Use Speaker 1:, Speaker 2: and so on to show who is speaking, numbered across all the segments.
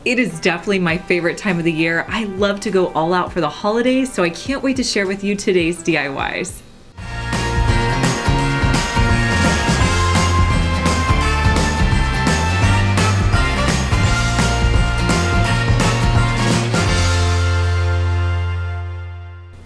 Speaker 1: It is definitely my favorite time of the year. I love to go all out for the holidays, so I can't wait to share with you today's DIYs.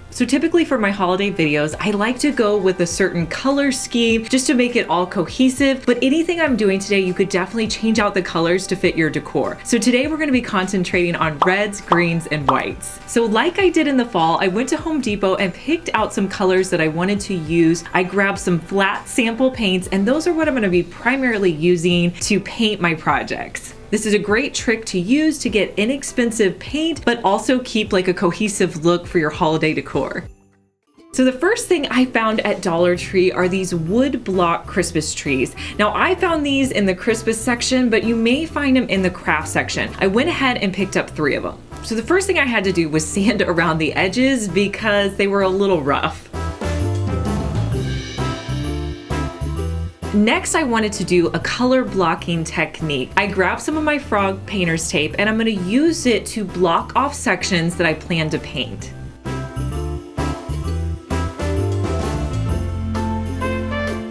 Speaker 1: So typically for my holiday videos, I like to go with a certain color scheme just to make it all cohesive, but anything I'm doing today, you could definitely change out the colors to fit your decor. So today we're gonna be concentrating on reds, greens, and whites. So like I did in the fall, I went to Home Depot and picked out some colors that I wanted to use. I grabbed some flat sample paints, and those are what I'm gonna be primarily using to paint my projects. This is a great trick to use to get inexpensive paint, but also keep like a cohesive look for your holiday decor. So the first thing I found at Dollar Tree are these wood block Christmas trees. Now I found these in the Christmas section, but you may find them in the craft section. I went ahead and picked up 3 of them. So the first thing I had to do was sand around the edges because they were a little rough. Next, I wanted to do a color blocking technique. I grabbed some of my frog painter's tape and I'm gonna use it to block off sections that I plan to paint.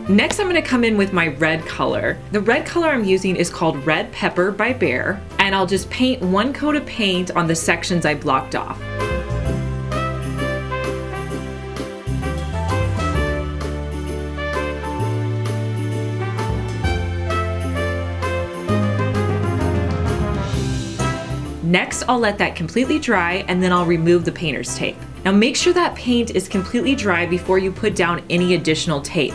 Speaker 1: Next, I'm gonna come in with my red color. The red color I'm using is called Red Pepper by Behr, and I'll just paint 1 coat of paint on the sections I blocked off. Next, I'll let that completely dry and then I'll remove the painter's tape. Now make sure that paint is completely dry before you put down any additional tape.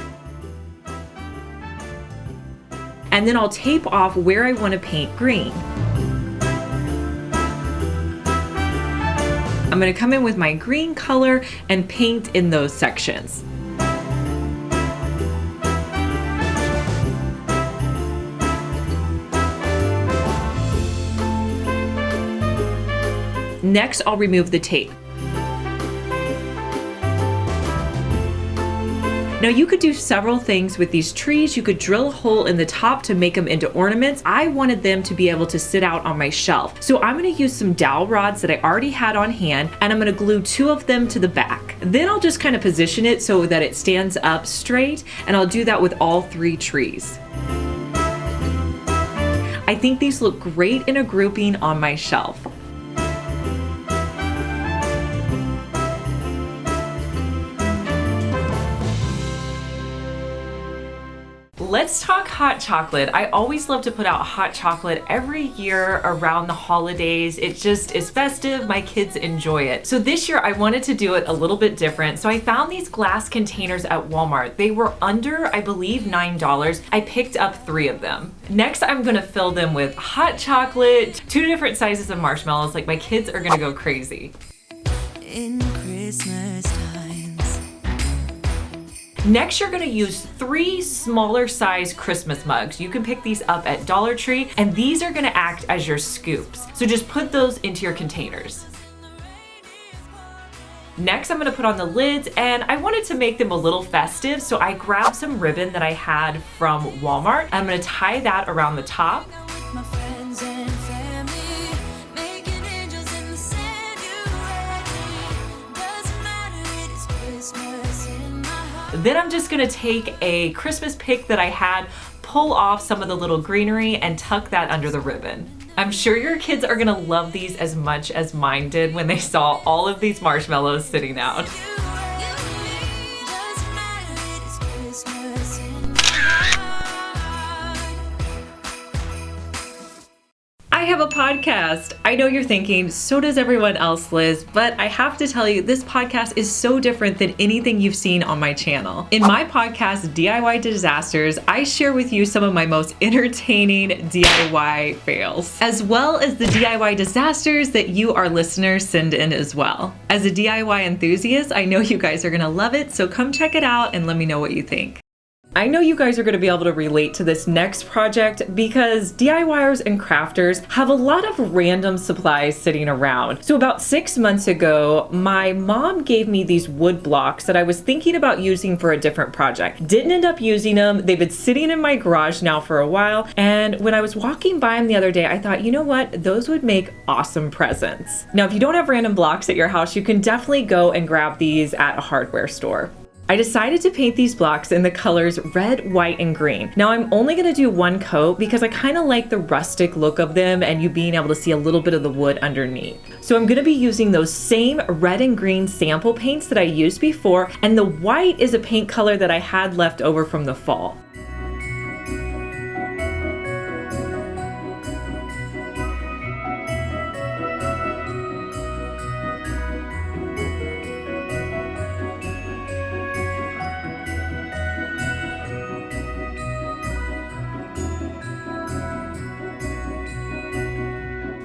Speaker 1: And then I'll tape off where I want to paint green. I'm going to come in with my green color and paint in those sections. Next, I'll remove the tape. Now you could do several things with these trees. You could drill a hole in the top to make them into ornaments. I wanted them to be able to sit out on my shelf. So I'm gonna use some dowel rods that I already had on hand, and I'm gonna glue 2 of them to the back. Then I'll just kind of position it so that it stands up straight, and I'll do that with all 3 trees. I think these look great in a grouping on my shelf. Let's talk hot chocolate. I always love to put out hot chocolate every year around the holidays. It just is festive. My kids enjoy it. So this year I wanted to do it a little bit different. So I found these glass containers at Walmart. They were under, I believe, $9. I picked up 3 of them. Next, I'm gonna fill them with hot chocolate, 2 different sizes of marshmallows. Like, my kids are gonna go crazy. In Christmas times. Next, you're gonna use 3 smaller size Christmas mugs. You can pick these up at Dollar Tree, and these are gonna act as your scoops. So just put those into your containers. Next, I'm gonna put on the lids, and I wanted to make them a little festive, so I grabbed some ribbon that I had from Walmart. I'm gonna tie that around the top. Then I'm just gonna take a Christmas pick that I had, pull off some of the little greenery, and tuck that under the ribbon. I'm sure your kids are gonna love these as much as mine did when they saw all of these marshmallows sitting out. I have a podcast. I know you're thinking, so does everyone else, Liz, but I have to tell you, this podcast is so different than anything you've seen on my channel. In my podcast, DIY Disasters, I share with you some of my most entertaining DIY fails, as well as the DIY disasters that you, our listeners, send in as well. As a DIY enthusiast, I know you guys are gonna love it, so come check it out and let me know what you think. I know you guys are going to be able to relate to this next project because DIYers and crafters have a lot of random supplies sitting around. So about 6 months ago, my mom gave me these wood blocks that I was thinking about using for a different project. Didn't end up using them. They've been sitting in my garage now for a while. And when I was walking by them the other day, I thought, you know what? Those would make awesome presents. Now, if you don't have random blocks at your house, you can definitely go and grab these at a hardware store. I decided to paint these blocks in the colors red, white, and green. Now I'm only gonna do one coat because I kind of like the rustic look of them and you being able to see a little bit of the wood underneath. So I'm gonna be using those same red and green sample paints that I used before, and the white is a paint color that I had left over from the fall.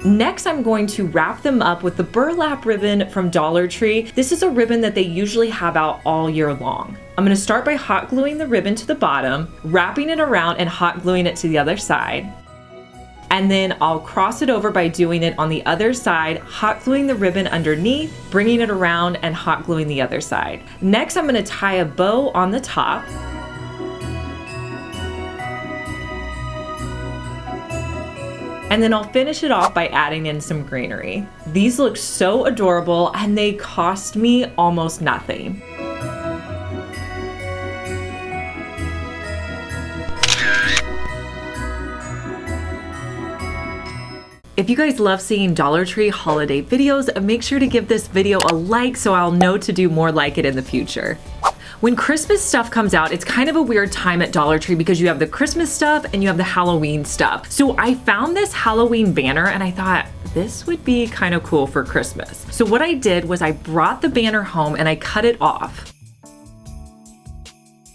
Speaker 1: Next, I'm going to wrap them up with the burlap ribbon from Dollar Tree. This is a ribbon that they usually have out all year long. I'm going to start by hot gluing the ribbon to the bottom, wrapping it around and hot gluing it to the other side. And then I'll cross it over by doing it on the other side, hot gluing the ribbon underneath, bringing it around and hot gluing the other side. Next, I'm going to tie a bow on the top. And then I'll finish it off by adding in some greenery. These look so adorable and they cost me almost nothing. If you guys love seeing Dollar Tree holiday videos, make sure to give this video a like so I'll know to do more like it in the future. When Christmas stuff comes out, it's kind of a weird time at Dollar Tree because you have the Christmas stuff and you have the Halloween stuff. So I found this Halloween banner and I thought this would be kind of cool for Christmas. So what I did was I brought the banner home and I cut it off.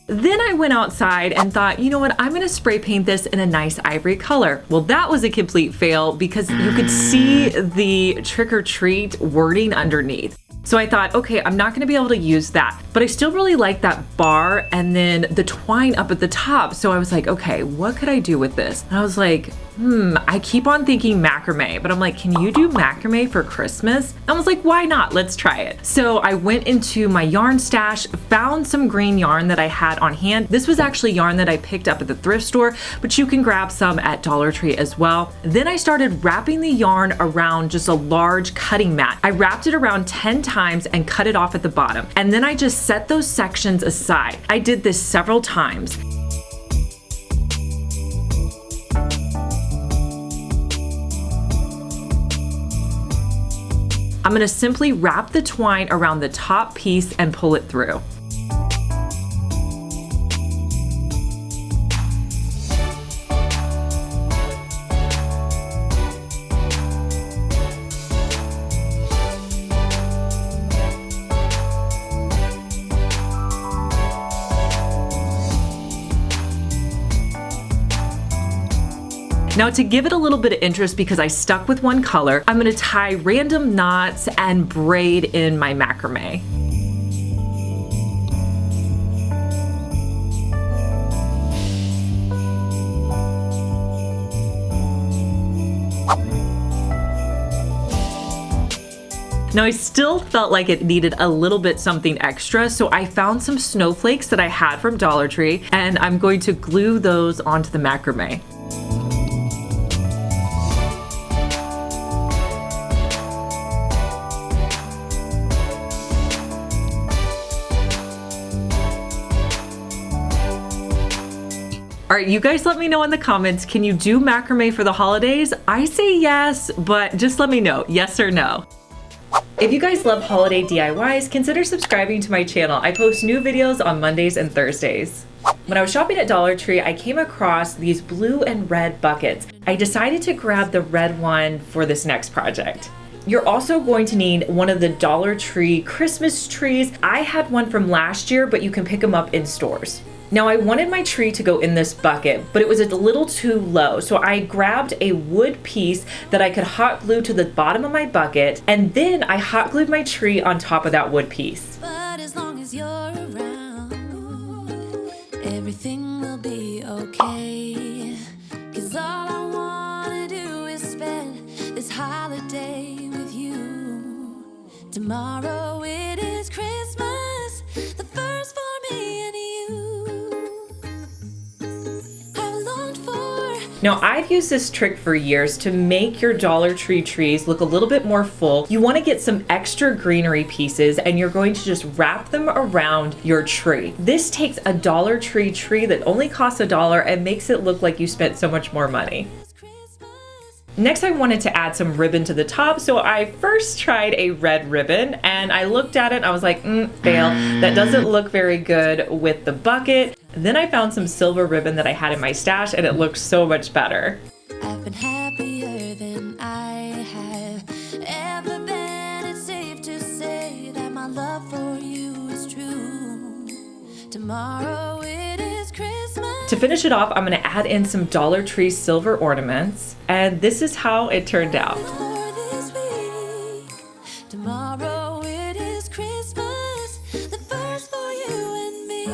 Speaker 1: Then I went outside and thought, you know what, I'm gonna spray paint this in a nice ivory color. Well, that was a complete fail because you could see the trick or treat wording underneath. So I thought, okay, I'm not gonna be able to use that, but I still really like that bar and then the twine up at the top. So I was like, okay, what could I do with this? And I was like, I keep on thinking macrame, but I'm like, can you do macrame for Christmas? I was like, why not? Let's try it. So I went into my yarn stash, found some green yarn that I had on hand. This was actually yarn that I picked up at the thrift store, but you can grab some at Dollar Tree as well. Then I started wrapping the yarn around just a large cutting mat. I wrapped it around 10 times and cut it off at the bottom. And then I just set those sections aside. I did this several times. I'm gonna simply wrap the twine around the top piece and pull it through. Now to give it a little bit of interest, because I stuck with one color, I'm gonna tie random knots and braid in my macrame. Now I still felt like it needed a little bit something extra, so I found some snowflakes that I had from Dollar Tree, and I'm going to glue those onto the macrame. All right, you guys let me know in the comments, can you do macrame for the holidays? I say yes, but just let me know, yes or no. If you guys love holiday DIYs, consider subscribing to my channel. I post new videos on Mondays and Thursdays. When I was shopping at Dollar Tree, I came across these blue and red buckets. I decided to grab the red one for this next project. You're also going to need one of the Dollar Tree Christmas trees. I had one from last year, but you can pick them up in stores. Now I wanted my tree to go in this bucket, but it was a little too low. So I grabbed a wood piece that I could hot glue to the bottom of my bucket, and then I hot glued my tree on top of that wood piece.
Speaker 2: But as long as you're around, everything will be okay. 'Cause all I wanna do is spend this holiday with you. Tomorrow it is Christmas, the first for me and you. I've longed for.
Speaker 1: Now, I've used this trick for years to make your Dollar Tree trees look a little bit more full. You want to get some extra greenery pieces and you're going to just wrap them around your tree. This takes a Dollar Tree tree that only costs $1 and makes it look like you spent so much more money. Next, I wanted to add some ribbon to the top, so I first tried a red ribbon and I looked at it and I was like, fail. That doesn't look very good with the bucket. Then I found some silver ribbon that I had in my stash and it looked so much better.
Speaker 2: I've been happier than I have ever been. It's safe to say that my love for you is true. Tomorrow it is Christmas.
Speaker 1: To finish it off, I'm going to add in some Dollar Tree silver ornaments, and this is how it turned out.
Speaker 2: For this week. Tomorrow it is Christmas, the first for you and me.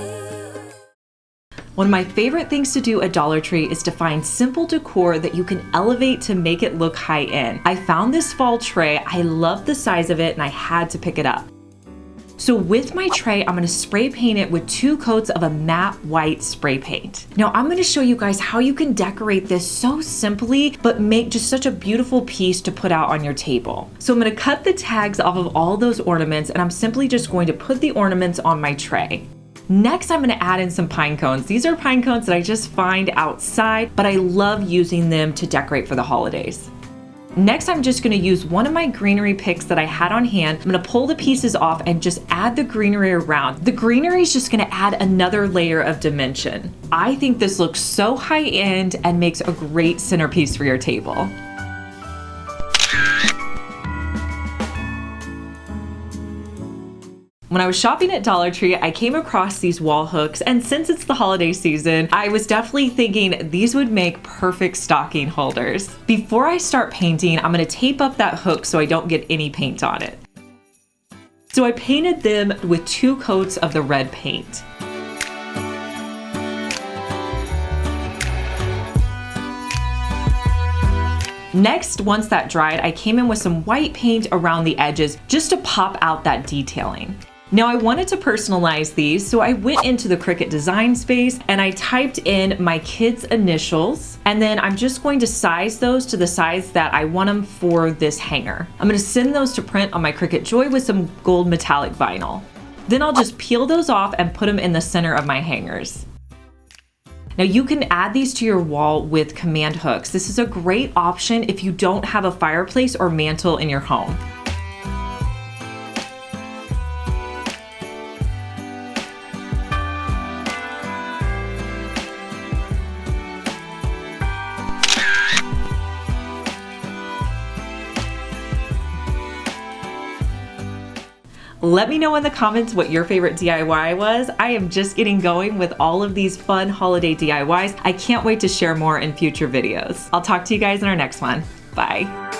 Speaker 1: One of my favorite things to do at Dollar Tree is to find simple decor that you can elevate to make it look high-end. I found this fall tray, I love the size of it, and I had to pick it up. So with my tray, I'm gonna spray paint it with 2 coats of a matte white spray paint. Now I'm gonna show you guys how you can decorate this so simply, but make just such a beautiful piece to put out on your table. So I'm gonna cut the tags off of all those ornaments and I'm simply just going to put the ornaments on my tray. Next, I'm gonna add in some pine cones. These are pine cones that I just find outside, but I love using them to decorate for the holidays. Next, I'm just gonna use one of my greenery picks that I had on hand. I'm gonna pull the pieces off and just add the greenery around. The greenery is just gonna add another layer of dimension. I think this looks so high-end and makes a great centerpiece for your table. When I was shopping at Dollar Tree, I came across these wall hooks, and since it's the holiday season, I was definitely thinking these would make perfect stocking holders. Before I start painting, I'm gonna tape up that hook so I don't get any paint on it. So I painted them with 2 coats of the red paint. Next, once that dried, I came in with some white paint around the edges just to pop out that detailing. Now I wanted to personalize these, so I went into the Cricut design space and I typed in my kids' initials, and then I'm just going to size those to the size that I want them for this hanger. I'm gonna send those to print on my Cricut Joy with some gold metallic vinyl. Then I'll just peel those off and put them in the center of my hangers. Now you can add these to your wall with command hooks. This is a great option if you don't have a fireplace or mantle in your home. Let me know in the comments what your favorite DIY was. I am just getting going with all of these fun holiday DIYs. I can't wait to share more in future videos. I'll talk to you guys in our next one. Bye.